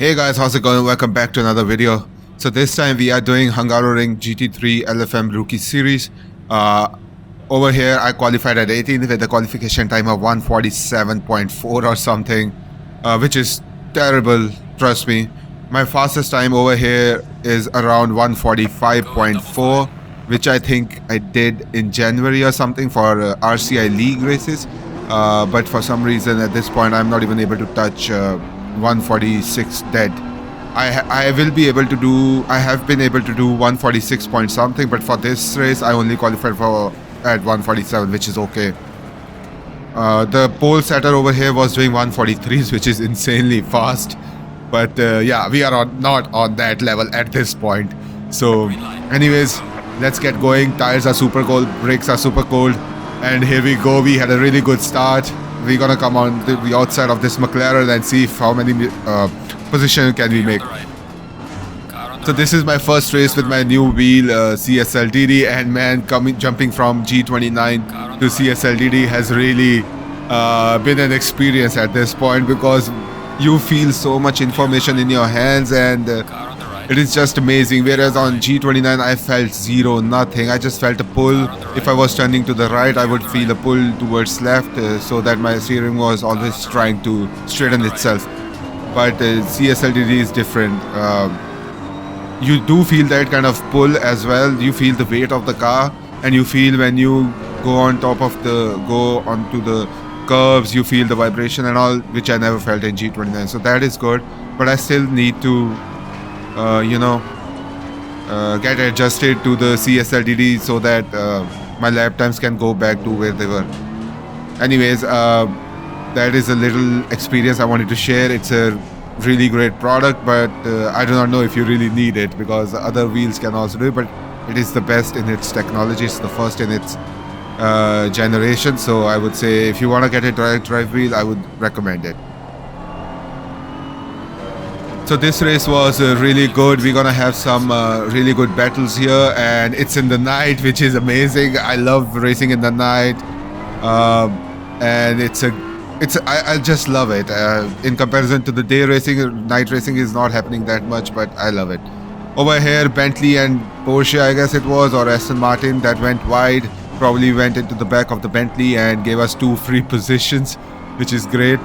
Hey guys, how's it going? Welcome back to another video. So this time we are doing Hungaroring GT3 LFM Rookie Series. Over here I qualified at 18th with a qualification time of 147.4 or something, which is terrible, trust me. My fastest time over here is around 145.4, which I think I did in January or something for RCI League races. But for some reason at this point I'm not even able to touch 146 dead. I will be able to do, I have been able to do 146 point something, but for this race I only qualified for at 147, which is okay. The pole setter over here was doing 143s, which is insanely fast, but yeah, we are not on that level at this point. So anyways, let's get going. Tires are super cold, brakes are super cold, and here we go. We had a really good start. We're gonna come on the outside of this McLaren and see how many position can we make. So this is my first race with my new wheel CSLDD, and man, jumping from G29 to CSLDD has really been an experience at this point, because you feel so much information in your hands, and it is just amazing. Whereas on G29 I felt zero, nothing. I just felt a pull. If I was turning to the right, I would feel a pull towards left, so that my steering was always trying to straighten itself. But CSLDD is different. You do feel that kind of pull as well. You feel the weight of the car, and you feel when you go onto the curves, you feel the vibration and all, which I never felt in G29. So that is good, but I still need to get adjusted to the CSLDD so that my lap times can go back to where they were. Anyways, that is a little experience I wanted to share. It's a really great product, but I do not know if you really need it, because other wheels can also do it, but it is the best in its technology. It's the first in its generation, so I would say if you want to get a direct drive wheel, I would recommend it. So this race was really good. We're gonna have some really good battles here, and it's in the night, which is amazing. I love racing in the night, and I just love it. In comparison to the day racing, night racing is not happening that much, but I love it. Over here, Bentley and Porsche, I guess it was, or Aston Martin, that went wide, probably went into the back of the Bentley and gave us 2 free positions, which is great.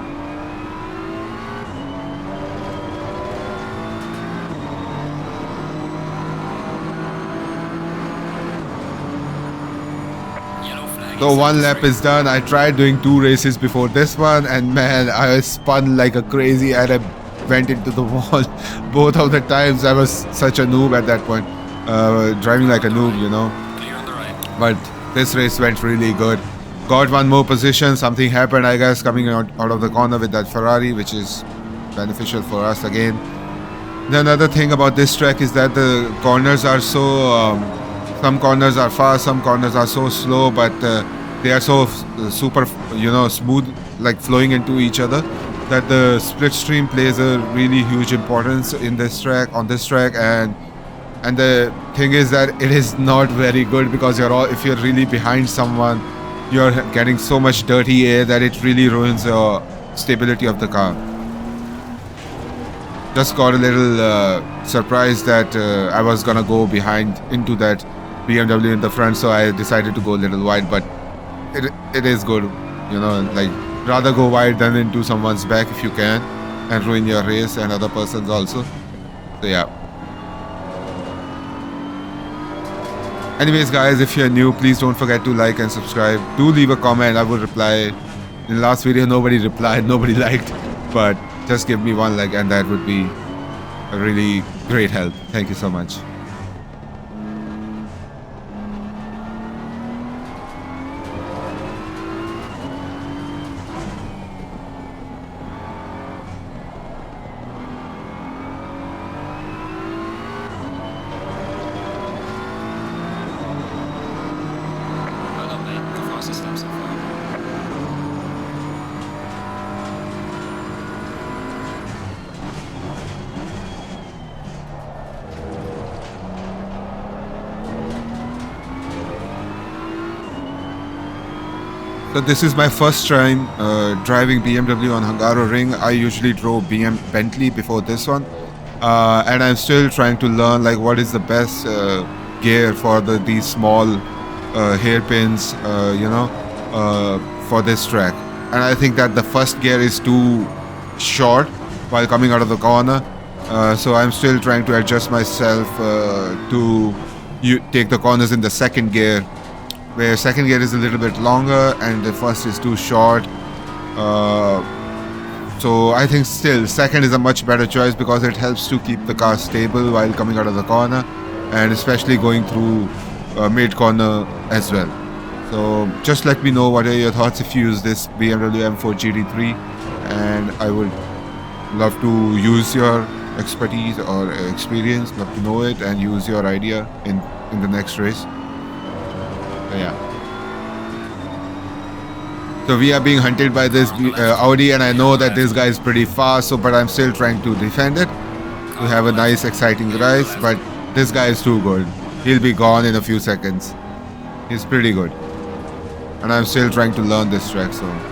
So 1 lap is done. I tried doing 2 races before this one, and man, I was spun like a crazy and I went into the wall both of the times. I was such a noob at that point, driving like a noob, you know. But this race went really good. Got 1 more position. Something happened, I guess, coming out of the corner with that Ferrari, which is beneficial for us again. The another thing about this track is that the corners are so some corners are fast, some corners are so slow, but they are so super, smooth, like flowing into each other, that the split stream plays a really huge importance in this track, and the thing is that it is not very good, because if you're really behind someone, you're getting so much dirty air that it really ruins your stability of the car. Just got a little surprised that I was gonna go behind into that BMW in the front, so I decided to go a little wide, but it is good, like rather go wide than into someone's back if you can, and ruin your race and other persons also. So yeah. Anyways guys, if you're new, please don't forget to like and subscribe. Do leave a comment, I will reply. In the last video nobody replied, nobody liked, but just give me 1 like and that would be a really great help. Thank you so much. So this is my first time driving BMW on Hungaroring. I usually drove Bentley before this one, and I'm still trying to learn like what is the best gear for these small hairpins, for this track. And I think that the first gear is too short while coming out of the corner. So I'm still trying to adjust myself to take the corners in the second gear, where second gear is a little bit longer and the first is too short. So I think still second is a much better choice because it helps to keep the car stable while coming out of the corner, and especially going through mid corner as well. So just let me know what are your thoughts if you use this BMW M4 GT3, and I would love to use your expertise or experience, love to know it and use your idea in the next race. So yeah. So we are being hunted by this Audi, and I know that this guy is pretty fast, but I'm still trying to defend it, to have a nice exciting race, but this guy is too good. He'll be gone in a few seconds. He's pretty good. And I'm still trying to learn this track, so...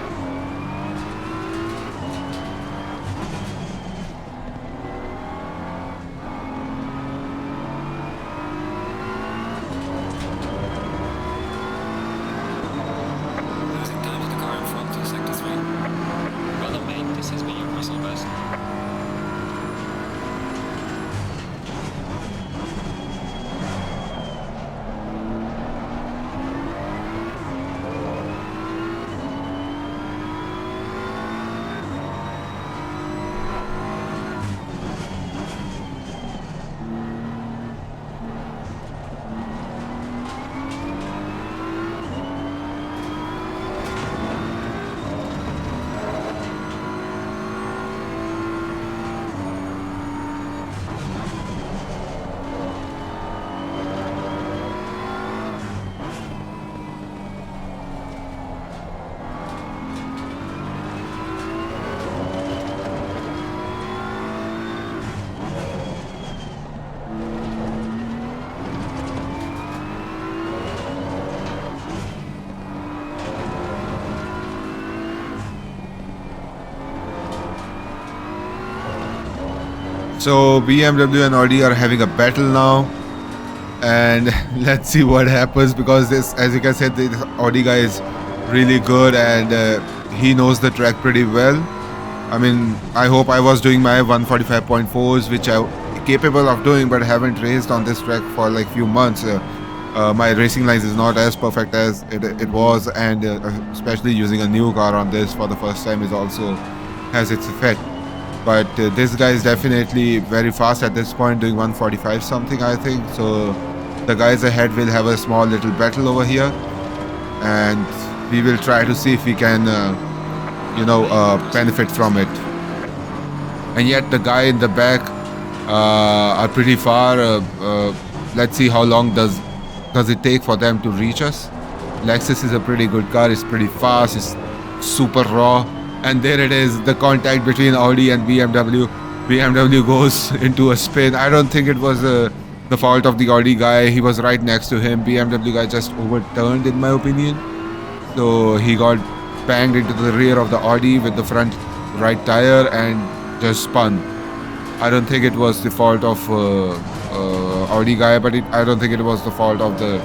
So BMW and Audi are having a battle now, and let's see what happens, because this, as you can see, this Audi guy is really good and he knows the track pretty well. I mean, I hope I was doing my 145.4s, which I'm capable of doing, but haven't raced on this track for like few months. My racing lines is not as perfect as it was, and especially using a new car on this for the first time is also has its effect. But this guy is definitely very fast at this point, doing 145 something, I think. So the guys ahead will have a small little battle over here, and we will try to see if we can, benefit from it. And yet the guy in the back are pretty far. Let's see how long does it take for them to reach us. Lexus is a pretty good car. It's pretty fast. It's super raw. And there it is, the contact between Audi and BMW. BMW goes into a spin. I don't think it was the fault of the Audi guy. He was right next to him. BMW guy just overturned, in my opinion. So he got banged into the rear of the Audi with the front right tire and just spun. I don't think it was the fault of Audi guy, but I don't think it was the fault of the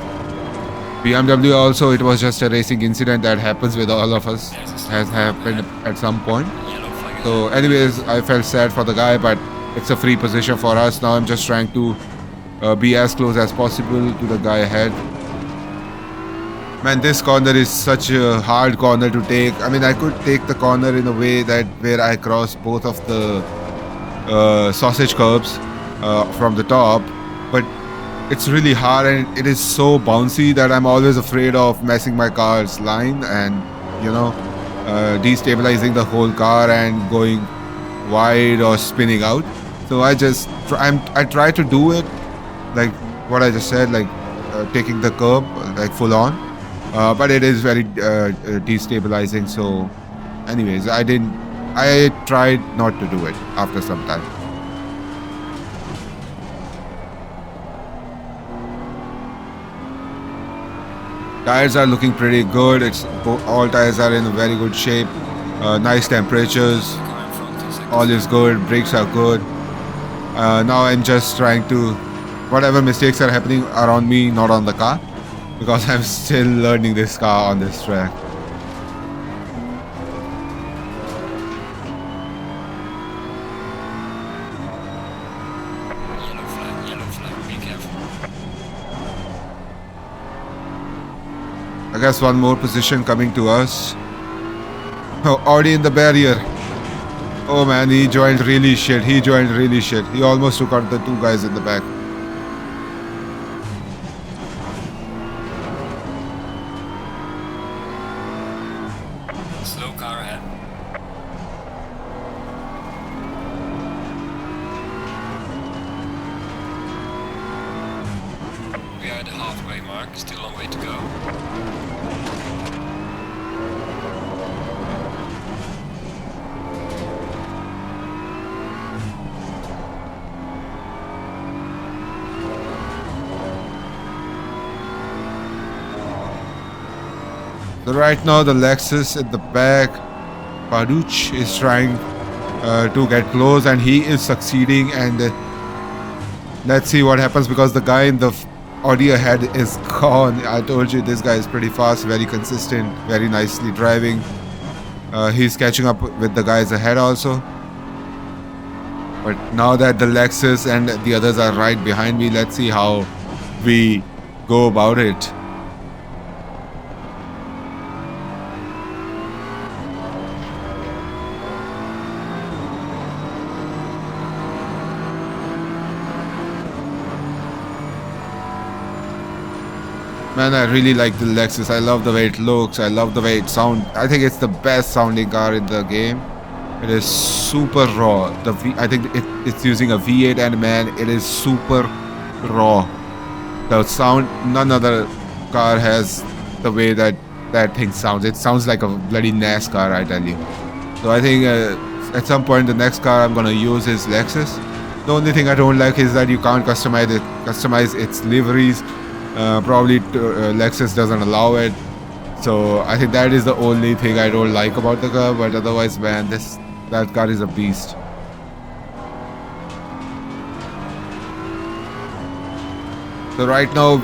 BMW also. It was just a racing incident that happens with all of us, has happened at some point. So anyways, I felt sad for the guy, but it's a free position for us. Now I'm just trying to be as close as possible to the guy ahead. Man, this corner is such a hard corner to take. I mean, I could take the corner in a way that where I cross both of the sausage curbs from the top, but it's really hard and it is so bouncy that I'm always afraid of messing my car's line and, destabilizing the whole car and going wide or spinning out. So I try to do it like what I just said, like taking the curb like full on, but it is very destabilizing. So anyways, I tried not to do it after some time. Tires are looking pretty good. All tires are in very good shape. Nice temperatures. All is good. Brakes are good. Now I'm just trying to, whatever mistakes are happening around me, not on the car, because I'm still learning this car on this track. Yellow flag, be careful. I guess one more position coming to us. Oh, already in the barrier. Oh man, he joined really shit. He almost took out the two guys in the back. Slow car ahead. We are at the halfway mark, still a long way to go. So right now the Lexus at the back, Paduch is trying to get close and he is succeeding, and let's see what happens because the guy in the Audi ahead is gone. I told you this guy is pretty fast, very consistent, very nicely driving. He's catching up with the guys ahead also. But now that the Lexus and the others are right behind me, let's see how we go about it. Man, I really like the Lexus. I love the way it looks. I love the way it sounds. I think it's the best sounding car in the game. It is super raw. I think it's using a V8, and man, it is super raw. The sound, none other car has the way that thing sounds. It sounds like a bloody NASCAR, I tell you. So I think at some point the next car I'm gonna use is Lexus. The only thing I don't like is that you can't customize its liveries. Probably Lexus doesn't allow it, so I think that is the only thing I don't like about the car. But otherwise, man, that car is a beast. So right now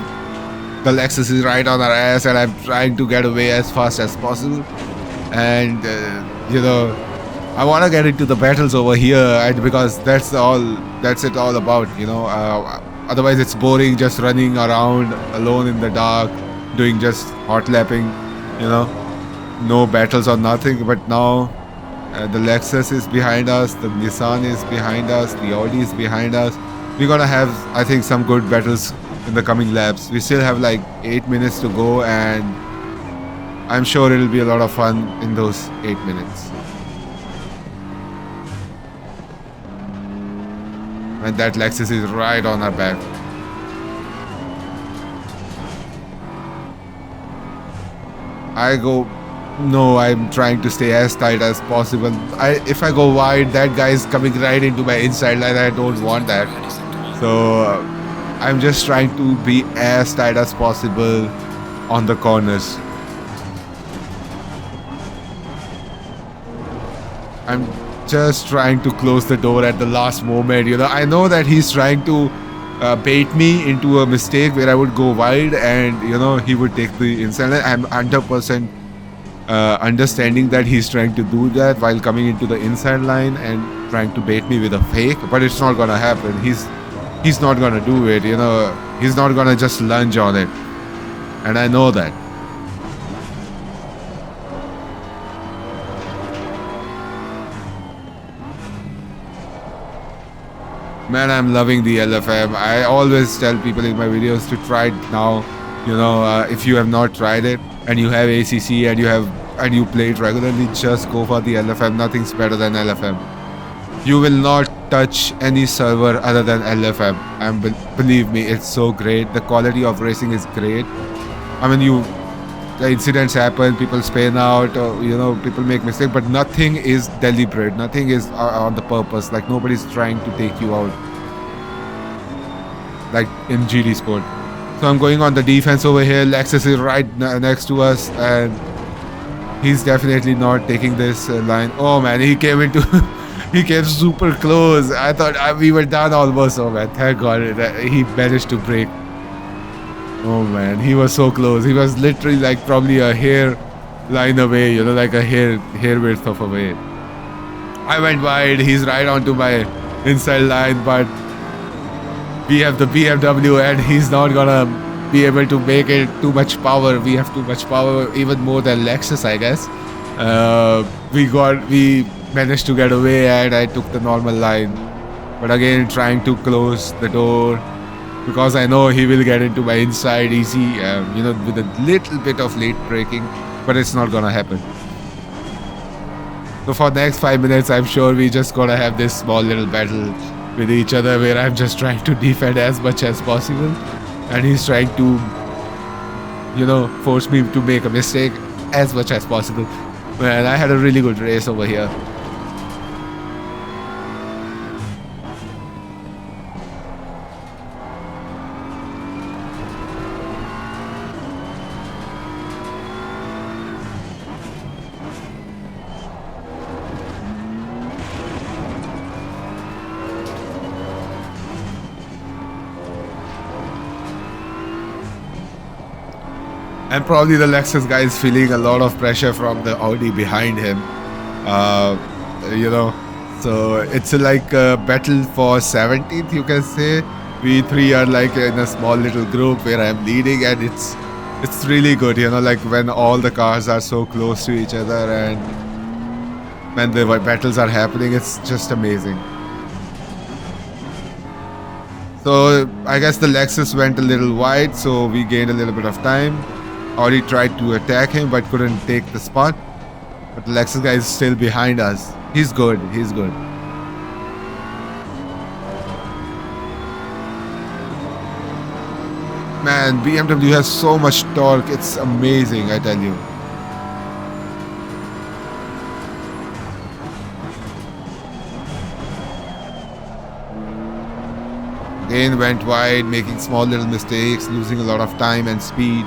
the Lexus is right on our ass, and I'm trying to get away as fast as possible. And you know, I want to get into the battles over here, and because that's it all about, you know. Otherwise it's boring just running around alone in the dark doing just hot lapping, you know, no battles or nothing. But now the Lexus is behind us, the Nissan is behind us, the Audi is behind us. We're gonna have, I think, some good battles in the coming laps. We still have like 8 minutes to go, and I'm sure it'll be a lot of fun in those 8 minutes. And that Lexus is right on our back. I'm trying to stay as tight as possible. If I go wide, that guy is coming right into my inside line. I don't want that. So I'm just trying to be as tight as possible on the corners. I'm just trying to close the door at the last moment, you know. I know that he's trying to bait me into a mistake where I would go wide and, you know, he would take the inside line. I'm 100% understanding that he's trying to do that while coming into the inside line and trying to bait me with a fake, but it's not gonna happen. He's not gonna do it, you know. He's not gonna just lunge on it, and I know that. Man, I'm loving the LFM. I always tell people in my videos to try it now. You know, if you have not tried it and you have ACC and you play it regularly, just go for the LFM. Nothing's better than LFM. You will not touch any server other than LFM. And believe me, it's so great. The quality of racing is great. I mean, the incidents happen, people spin out, or, you know, people make mistakes, but nothing is deliberate, nothing is on the purpose. Like, nobody's trying to take you out like in GD Sport. So I'm going on the defense over here. Lexus is right next to us, and he's definitely not taking this line. Oh man, he came into, he came super close. I thought we were done almost. Oh man, thank God he managed to break. Oh man, he was so close. He was literally like probably a hair line away, you know, like a hair width of away. I went wide. He's right onto my inside line, but we have the BMW and he's not gonna be able to make it. Too much power. We have too much power, even more than Lexus, I guess. We managed to get away and I took the normal line. But again, trying to close the door because I know he will get into my inside easy, you know, with a little bit of late braking, but it's not gonna happen. So for the next 5 minutes, I'm sure we just gonna have this small little battle with each other where I'm just trying to defend as much as possible and he's trying to, you know, force me to make a mistake as much as possible. Man, I had a really good race over here. And probably the Lexus guy is feeling a lot of pressure from the Audi behind him. You know, so it's like a battle for 17th, you can say. We three are like in a small little group where I'm leading, and it's really good, you know, like when all the cars are so close to each other and when the battles are happening, it's just amazing. So I guess the Lexus went a little wide, so we gained a little bit of time. Audi tried to attack him but couldn't take the spot. But the Lexus guy is still behind us. He's good. He's good. Man, BMW has so much torque. It's amazing, I tell you. Again, went wide, making small little mistakes, losing a lot of time and speed.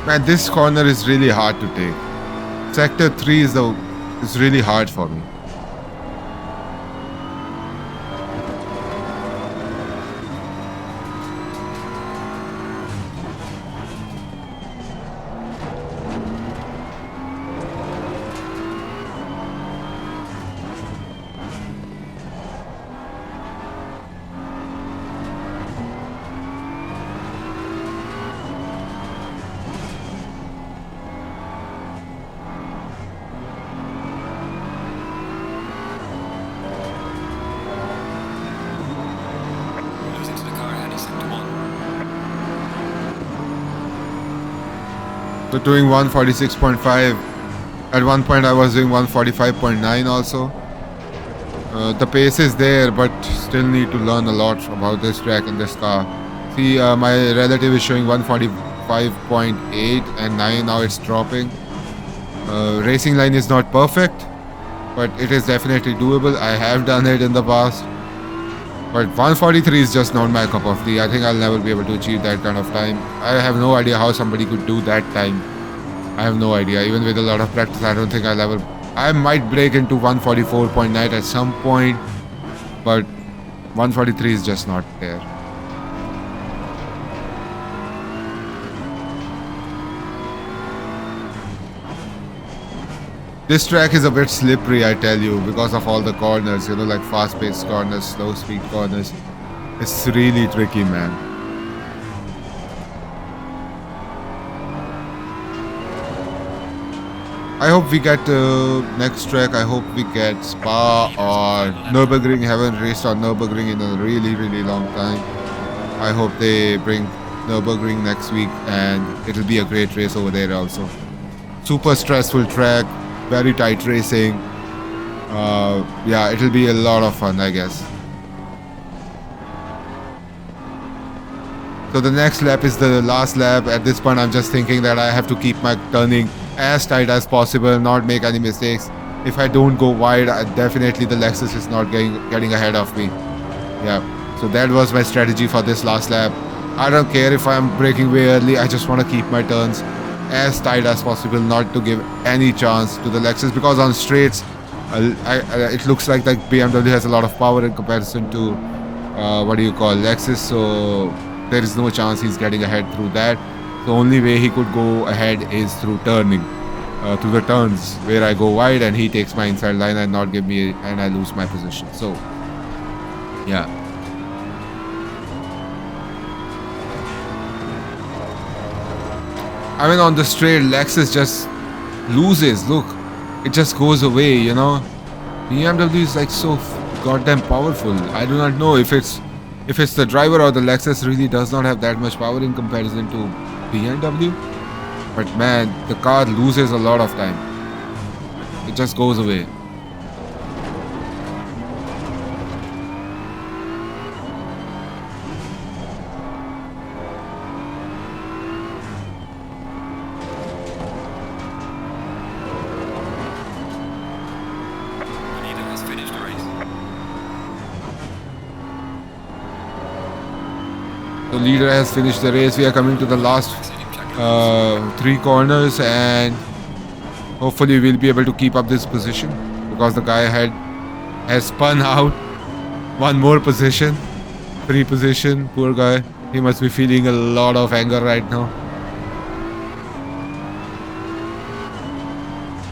Man, this corner is really hard to take. Sector 3 is really hard for me. So doing 146.5. At one point I was doing 145.9 also. The pace is there, but still need to learn a lot about this track and this car. See, my relative is showing 145.8 and 9. Now it's dropping. Racing line is not perfect, but it is definitely doable. I have done it in the past. But 143 is just not my cup of tea. I think I'll never be able to achieve that kind of time. I have no idea how somebody could do that time. I have no idea. Even with a lot of practice, I don't think I'll ever... I might break into 144.9 at some point, but 143 is just not there. This track is a bit slippery, I tell you, because of all the corners, you know, like fast-paced corners, slow-speed corners. It's really tricky, man. I hope we get next track. I hope we get Spa or Nürburgring. Haven't raced on Nürburgring in a really, really long time. I hope they bring Nürburgring next week, and it'll be a great race over there also. Super stressful track, very tight racing. Yeah, it'll be a lot of fun, I guess. So the next lap is the last lap. At this point, I'm just thinking that I have to keep my turning as tight as possible, not make any mistakes. If I don't go wide, definitely the Lexus is not getting ahead of me. Yeah, so that was my strategy for this last lap. I don't care if I'm braking way early. I just want to keep my turns as tight as possible, not to give any chance to the Lexus, because on straights, it looks like BMW has a lot of power in comparison to Lexus. So there is no chance he's getting ahead through that. The only way he could go ahead is through turning, through the turns where I go wide and he takes my inside line and not give me, and I lose my position. So yeah. I mean, on the straight, Lexus just loses. Look, it just goes away, you know. BMW is like so goddamn powerful. I do not know if it's the driver or the Lexus really does not have that much power in comparison to BMW. But man, the car loses a lot of time. It just goes away. The leader has finished the race. We are coming to the last 3 corners, and hopefully we'll be able to keep up this position, because the guy has spun out one more position, 3 position. Poor guy. He must be feeling a lot of anger right now.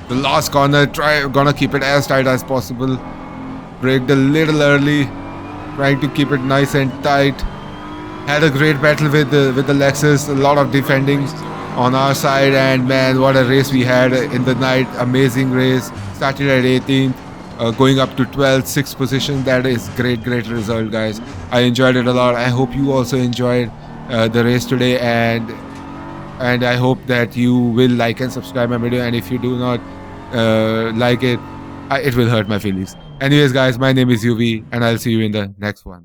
The last corner, gonna keep it as tight as possible. Braked a little early, trying to keep it nice and tight. Had a great battle with the Lexus, a lot of defending on our side, and man, what a race we had in the night. Amazing race. Started at 18th, going up to 12th, 6th position. That is great result, guys. I enjoyed it a lot. I hope you also enjoyed the race today, and I hope that you will like and subscribe my video, and if you do not like it, it will hurt my feelings. Anyways, guys, my name is UV, and I'll see you in the next one.